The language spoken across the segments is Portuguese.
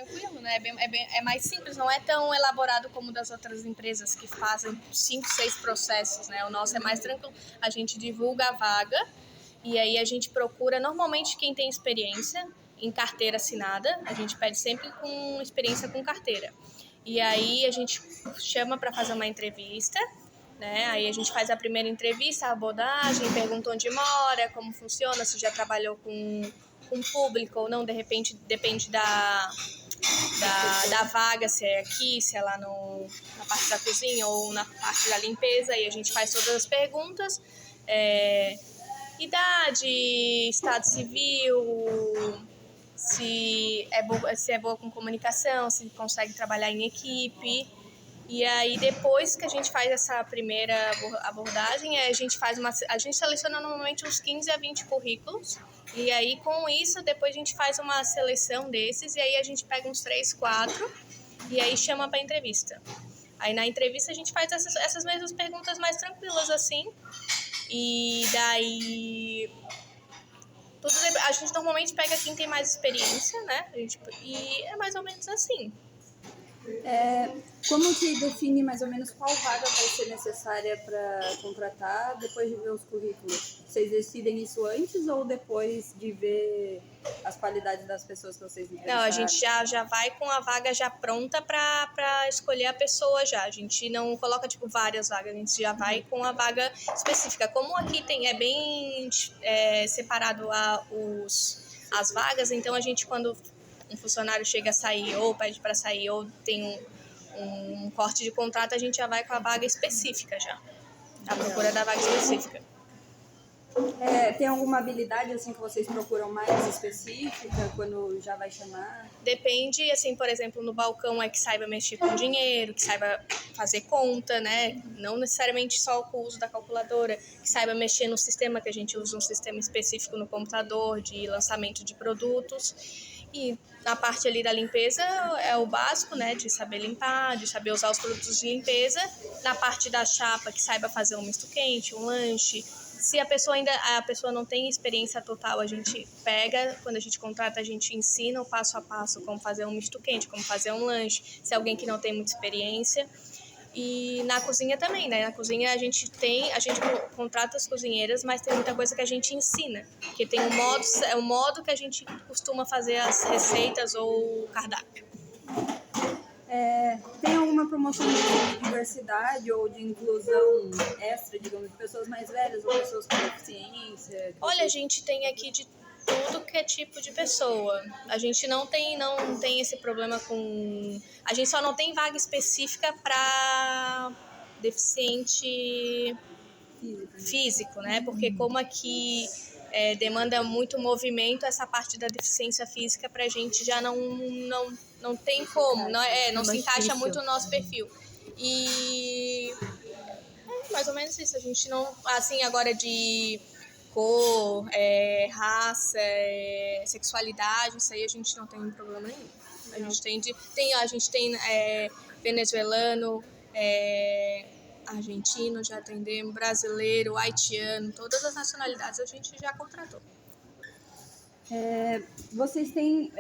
tranquilo, né? É mais simples, não é tão elaborado como das outras empresas que fazem 5, 6 processos, né? O nosso é mais tranquilo. A gente divulga a vaga e aí a gente procura normalmente quem tem experiência em carteira assinada. A gente pede sempre com experiência com carteira. E aí a gente chama para fazer uma entrevista, né? Aí a gente faz a primeira entrevista, a abordagem, pergunta onde mora, como funciona, se já trabalhou com público ou não, de repente depende da vaga, se é aqui, se é lá na parte da cozinha ou na parte da limpeza, e a gente faz todas as perguntas, idade, estado civil, se é boa com comunicação, se consegue trabalhar em equipe. E aí, depois que a gente faz essa primeira abordagem, a gente seleciona normalmente uns 15 a 20 currículos. E aí, com isso, depois a gente faz uma seleção desses. E aí, a gente pega uns 3, 4 e aí chama para entrevista. Aí, na entrevista, a gente faz essas mesmas perguntas mais tranquilas, assim. E daí... a gente normalmente pega quem tem mais experiência, né? E é mais ou menos assim. Como que define mais ou menos qual vaga vai ser necessária para contratar depois de ver os currículos? Vocês decidem isso antes ou depois de ver as qualidades das pessoas que vocês entrevistaram? Não, a gente já vai com a vaga já pronta para escolher a pessoa já. A gente não coloca, várias vagas, a gente já vai com a vaga específica. Como aqui é bem separado as vagas, então a gente, quando um funcionário chega a sair ou pede para sair ou tem um corte de contrato, a gente já vai com a vaga específica já. A procura da vaga específica. Tem alguma habilidade assim que vocês procuram mais específica quando já vai chamar? Depende, assim, por exemplo, no balcão que saiba mexer com dinheiro, que saiba fazer conta, né? Não necessariamente só com o uso da calculadora, que saiba mexer no sistema, que a gente usa um sistema específico no computador de lançamento de produtos. E na parte ali da limpeza é o básico, né? De saber limpar, de saber usar os produtos de limpeza. Na parte da chapa, que saiba fazer um misto quente, um lanche. Se a pessoa não tem experiência total, a gente pega, quando a gente contrata, a gente ensina o passo a passo como fazer um misto quente, como fazer um lanche, se é alguém que não tem muita experiência. E na cozinha também, né? Na cozinha a gente contrata as cozinheiras, mas tem muita coisa que a gente ensina, que tem um modo que a gente costuma fazer as receitas ou o cardápio. Tem alguma promoção de diversidade ou de inclusão extra, digamos, de pessoas mais velhas ou pessoas com deficiência? Olha, a gente tem aqui de tudo que é tipo de pessoa. A gente não tem esse problema com... A gente só não tem vaga específica para deficiente físico, né? Porque como aqui demanda muito movimento, essa parte da deficiência física pra gente já não tem como, não se encaixa muito no nosso perfil. E mais ou menos isso, a gente não, assim, agora de cor, raça, sexualidade, isso aí a gente não tem problema nenhum. A gente tem venezuelano, argentino, já atendemos, brasileiro, haitiano, todas as nacionalidades a gente já contratou. Vocês têm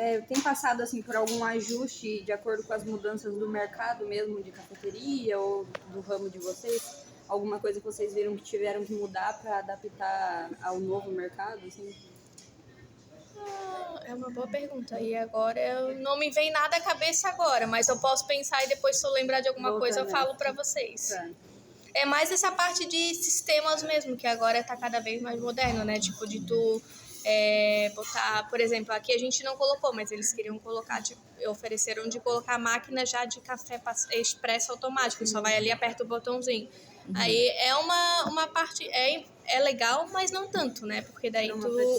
passado assim por algum ajuste de acordo com as mudanças do mercado mesmo de cafeteria ou do ramo de vocês? Alguma coisa que vocês viram que tiveram que mudar para adaptar ao novo mercado? Assim? É uma boa pergunta. E agora não me vem nada à cabeça agora, mas eu posso pensar e depois, se eu lembrar de alguma coisa, eu falo para vocês. Tá. É mais essa parte de sistemas mesmo, que agora tá cada vez mais moderno, né? Tipo, de tu botar... Por exemplo, aqui a gente não colocou, mas eles queriam colocar, ofereceram de colocar a máquina já de café expresso automático. Só vai ali, aperta o botãozinho. Aí é uma parte... É legal, mas não tanto, né? Porque daí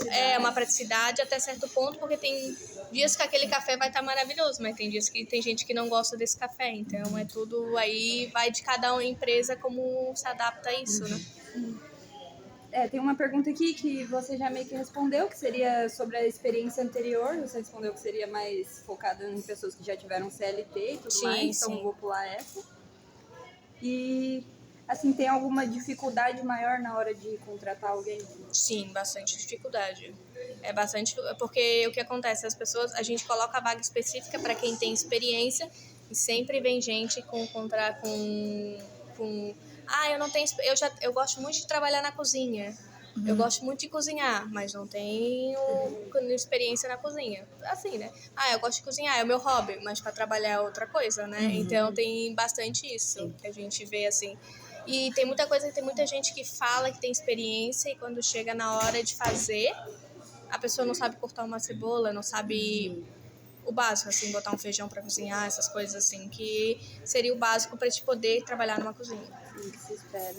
é uma praticidade até certo ponto, porque tem dias que aquele café vai estar maravilhoso, mas tem dias que tem gente que não gosta desse café. Então é tudo aí, vai de cada empresa como se adapta a isso, né? Tem uma pergunta aqui que você já meio que respondeu, que seria sobre a experiência anterior. Você respondeu que seria mais focada em pessoas que já tiveram CLT e tudo mais, então vou pular essa. E Assim, tem alguma dificuldade maior na hora de contratar alguém? Sim, bastante dificuldade. É bastante, porque o que acontece, as pessoas, a gente coloca a vaga específica para quem tem experiência e sempre vem gente com eu não tenho, eu gosto muito de trabalhar na cozinha. Eu gosto muito de cozinhar, mas não tenho experiência na cozinha. Assim, né? Eu gosto de cozinhar, é o meu hobby, mas para trabalhar é outra coisa, né? Então tem bastante isso que a gente vê assim. E tem muita gente que fala que tem experiência e quando chega na hora de fazer, a pessoa não sabe cortar uma cebola, não sabe o básico, assim, botar um feijão para cozinhar, essas coisas assim, que seria o básico para te poder trabalhar numa cozinha. Sim, que se espera.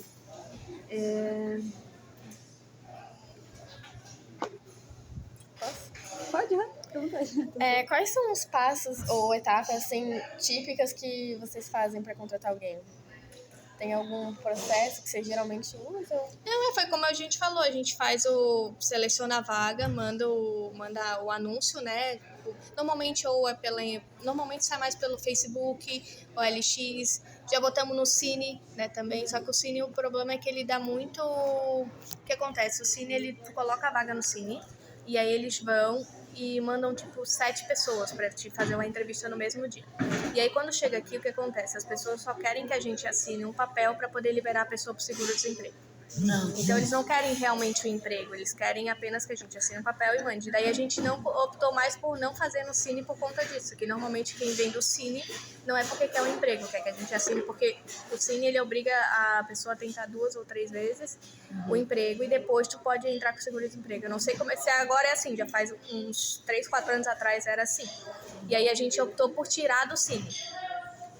Pode, né? Quais são os passos ou etapas assim, típicas que vocês fazem para contratar alguém? Tem algum processo que vocês geralmente usam? Não, foi como a gente falou, a gente seleciona a vaga, manda o anúncio, né? Normalmente normalmente sai mais pelo Facebook, OLX, já botamos no Cine, né, também, só que o Cine, o problema é que ele dá muito... O que acontece? O Cine, ele coloca a vaga no Cine, e aí eles vão e mandam, tipo, 7 pessoas para te fazer uma entrevista no mesmo dia. E aí, quando chega aqui, o que acontece? As pessoas só querem que a gente assine um papel para poder liberar a pessoa para o seguro-desemprego. Então, eles não querem realmente o emprego, eles querem apenas que a gente assine um papel e mande. Daí, a gente não optou mais por não fazer no Cine por conta disso, que normalmente quem vem do Cine não é porque quer um emprego, quer que a gente assine, porque o Cine, ele obriga a pessoa a tentar 2 ou 3 vezes o emprego e depois tu pode entrar com o seguro-desemprego. Eu não sei como é, se agora é assim, já faz uns 3, 4 anos atrás era assim. E aí, a gente optou por tirar do Cine.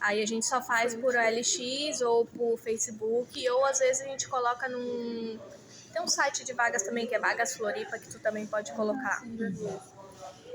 Aí a gente só faz por OLX ou por Facebook, ou às vezes a gente coloca num... Tem um site de vagas também, que é Vagas Floripa, que tu também pode colocar.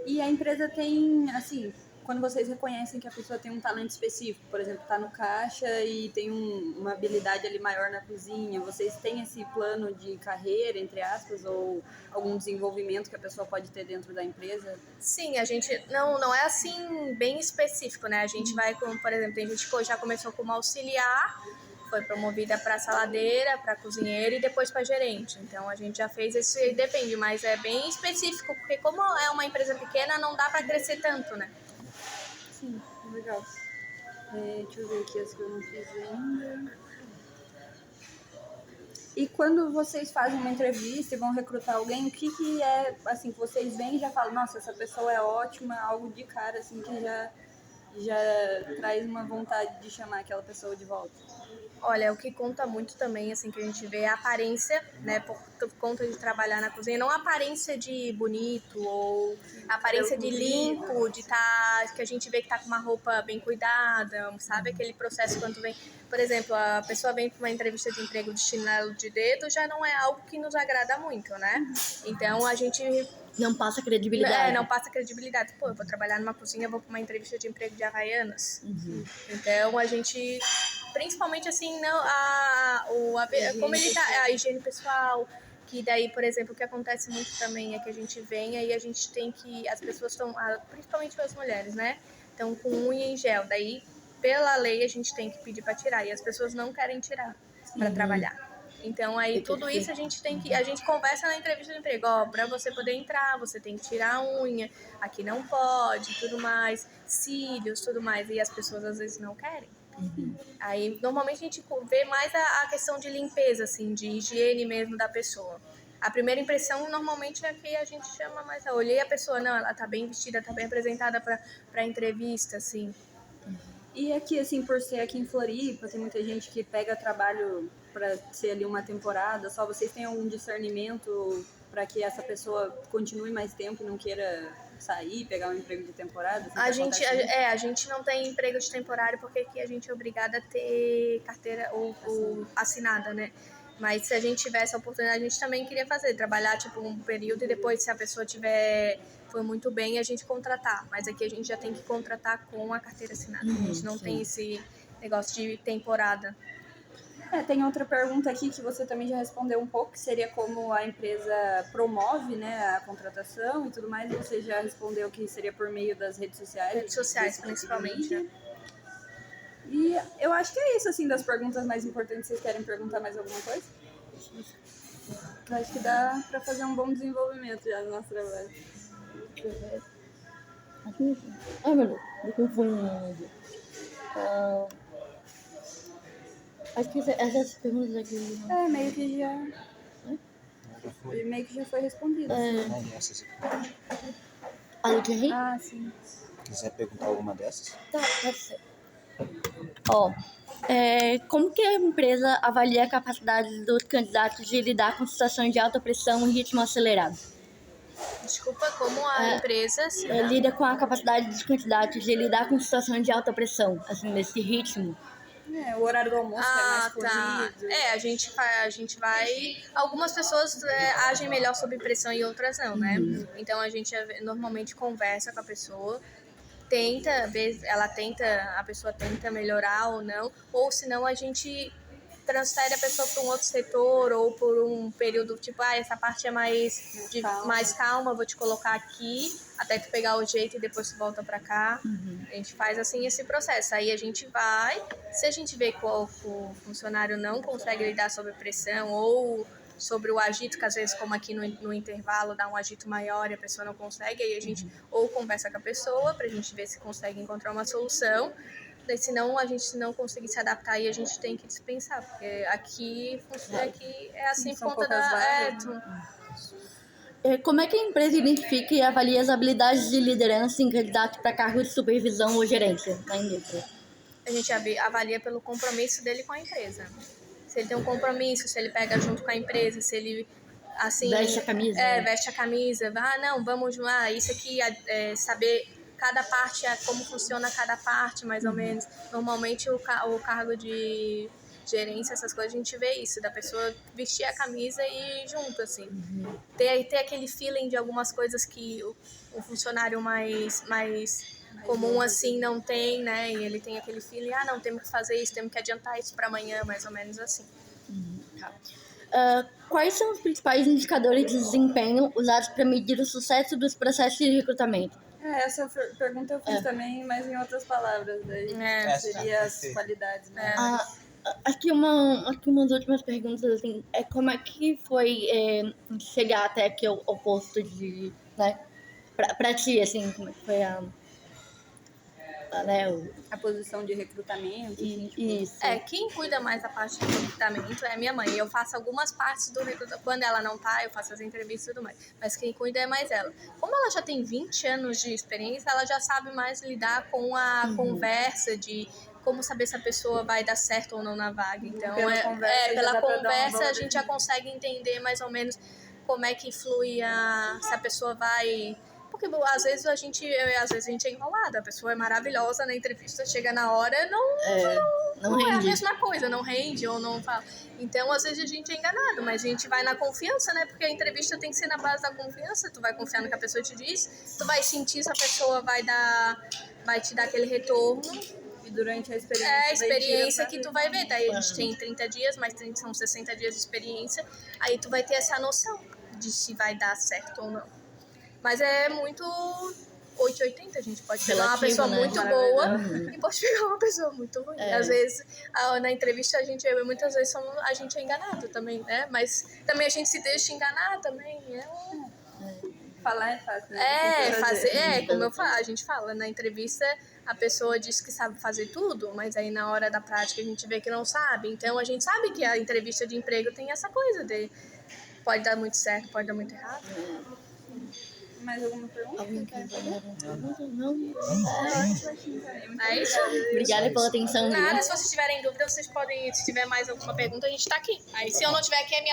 E a empresa tem, assim, quando vocês reconhecem que a pessoa tem um talento específico, por exemplo, tá no caixa e tem uma habilidade ali maior na cozinha, vocês têm esse plano de carreira, entre aspas, ou algum desenvolvimento que a pessoa pode ter dentro da empresa? Sim, a gente não é assim bem específico, né? A gente vai com, por exemplo, tem gente que já começou como auxiliar, foi promovida para saladeira, para cozinheira e depois para gerente. Então a gente já fez isso e depende, mas é bem específico, porque como é uma empresa pequena, não dá para crescer tanto, né? Sim, legal. Deixa eu ver aqui as que eu não fiz ainda. E quando vocês fazem uma entrevista e vão recrutar alguém, o que é, assim, que vocês veem e já falam, nossa, essa pessoa é ótima, algo de cara, assim, que já traz uma vontade de chamar aquela pessoa de volta? Olha, o que conta muito também, assim, que a gente vê é a aparência, né, por conta de trabalhar na cozinha, não a aparência de bonito ou a aparência de limpo, de que a gente vê que tá com uma roupa bem cuidada, sabe? Aquele processo quando vem, por exemplo, a pessoa vem para uma entrevista de emprego de chinelo de dedo, já não é algo que nos agrada muito, né? Então a gente não passa credibilidade. não passa credibilidade. Pô, eu vou trabalhar numa cozinha, vou para uma entrevista de emprego de Havaianas. Então a gente, principalmente assim, não, como ele tá, a higiene pessoal, que daí, por exemplo, o que acontece muito também é que a gente vem aí a gente tem que, as pessoas estão, principalmente as mulheres, né, estão com unha em gel, daí pela lei a gente tem que pedir para tirar e as pessoas não querem tirar para trabalhar. Então aí tudo isso a gente conversa na entrevista de emprego, ó, para você poder entrar, você tem que tirar a unha, aqui não pode, tudo mais, cílios, tudo mais, e as pessoas às vezes não querem. Aí normalmente a gente vê mais a questão de limpeza, assim, de higiene mesmo da pessoa. A primeira impressão normalmente é que a gente chama mais, eu olhei a pessoa, não, ela tá bem vestida, tá bem apresentada para entrevista, assim. E aqui, assim, por ser aqui em Floripa, tem muita gente que pega trabalho para ser ali uma temporada, só vocês têm algum discernimento para que essa pessoa continue mais tempo e não queira sair, pegar um emprego de temporada? Assim, a gente não tem emprego de temporário porque aqui a gente é obrigada a ter carteira ou assinada, né? Mas se a gente tivesse a oportunidade, a gente também queria fazer, trabalhar tipo um período e depois, se a pessoa foi muito bem, a gente contratar. Mas aqui a gente já tem que contratar com a carteira assinada. A gente não tem esse negócio de temporada. Tem outra pergunta aqui que você também já respondeu um pouco, que seria como a empresa promove, né, a contratação e tudo mais. Você já respondeu que seria por meio das redes sociais. Redes sociais, principalmente, né? E eu acho que é isso, assim, das perguntas mais importantes. Vocês querem perguntar mais alguma coisa? Eu acho que dá pra fazer um bom desenvolvimento já no nosso trabalho. Ai, meu Deus, me confundo. Acho que essas perguntas aqui. Meio que já foi respondido. A do Thierry? Ah, sim. Quiser perguntar alguma dessas? Tá, pode ser. Ó, como que a empresa avalia a capacidade dos candidatos de lidar com situações de alta pressão e ritmo acelerado? Desculpa, como a empresa... Lida com a capacidade dos candidatos de lidar com situações de alta pressão, assim, nesse ritmo. O horário do almoço que é mais corrido. A gente vai... Algumas pessoas agem melhor sob pressão e outras não, né? Então, a gente normalmente conversa com a pessoa, a pessoa tenta melhorar ou não, ou senão a gente transfere a pessoa para um outro setor ou por um período, tipo, essa parte é mais calma, vou te colocar aqui, até tu pegar o jeito e depois tu volta para cá. A gente faz assim esse processo. Aí a gente vai, se a gente vê que o funcionário não consegue lidar sob pressão ou sobre o agito, que às vezes, como aqui no intervalo, dá um agito maior e a pessoa não consegue, aí a gente ou conversa com a pessoa pra gente ver se consegue encontrar uma solução. Daí, senão a gente não conseguir se adaptar e a gente tem que dispensar, porque aqui é assim por conta Como é que a empresa identifica e avalia as habilidades de liderança em candidato para cargo de supervisão ou gerência na indústria? A gente avalia pelo compromisso dele com a empresa. Se ele tem um compromisso, se ele pega junto com a empresa, se ele assim... Veste a camisa. Veste a camisa. Isso aqui, saber... Cada parte, como funciona cada parte, mais ou menos. Normalmente, o cargo de gerência, essas coisas, a gente vê isso, da pessoa vestir a camisa e ir junto, assim. Ter aquele feeling de algumas coisas que o funcionário mais comum, assim, não tem, né? E ele tem aquele feeling, não, temos que fazer isso, temos que adiantar isso para amanhã, mais ou menos assim. Quais são os principais indicadores de desempenho usados para medir o sucesso dos processos de recrutamento? Essa pergunta eu fiz também, mas em outras palavras. Daí seria as qualidades, né? Aqui umas últimas perguntas, assim, como é que foi chegar até aqui ao posto de, né, pra ti, assim, como é que foi a posição de recrutamento. Isso. Quem cuida mais da parte de recrutamento é minha mãe. Eu faço algumas partes do recrutamento. Quando ela não tá, eu faço as entrevistas e tudo mais. Mas quem cuida é mais ela. Como ela já tem 20 anos de experiência, ela já sabe mais lidar com a conversa de como saber se a pessoa vai dar certo ou não na vaga. Então, pela conversa a gente já consegue entender mais ou menos como é que flui se a pessoa vai... Porque às vezes a gente é enrolada, a pessoa é maravilhosa na entrevista, chega na hora, não é a mesma coisa, não rende ou não fala. Então, às vezes a gente é enganado, mas a gente vai na confiança, né? Porque a entrevista tem que ser na base da confiança, tu vai confiar no que a pessoa te diz, tu vai sentir se a pessoa vai te dar aquele retorno. E durante a experiência... a experiência que tu vai ver. Daí a gente tem 30 dias, mas são 60 dias de experiência, aí tu vai ter essa noção de se vai dar certo ou não. Mas é muito 880, a gente pode pegar uma pessoa muito boa e pode pegar uma pessoa muito ruim. Às vezes, na entrevista, muitas vezes a gente é enganado também, né? Mas também a gente se deixa enganar também. Falar é fácil. Como a gente fala, na entrevista a pessoa diz que sabe fazer tudo, mas aí na hora da prática a gente vê que não sabe. Então a gente sabe que a entrevista de emprego tem essa coisa de pode dar muito certo, pode dar muito errado. Mais alguma pergunta? Não. É isso. Obrigada pela atenção. Nada, se vocês tiverem dúvida, vocês podem, se tiver mais alguma pergunta, a gente tá aqui. Aí se eu não tiver aqui, é minha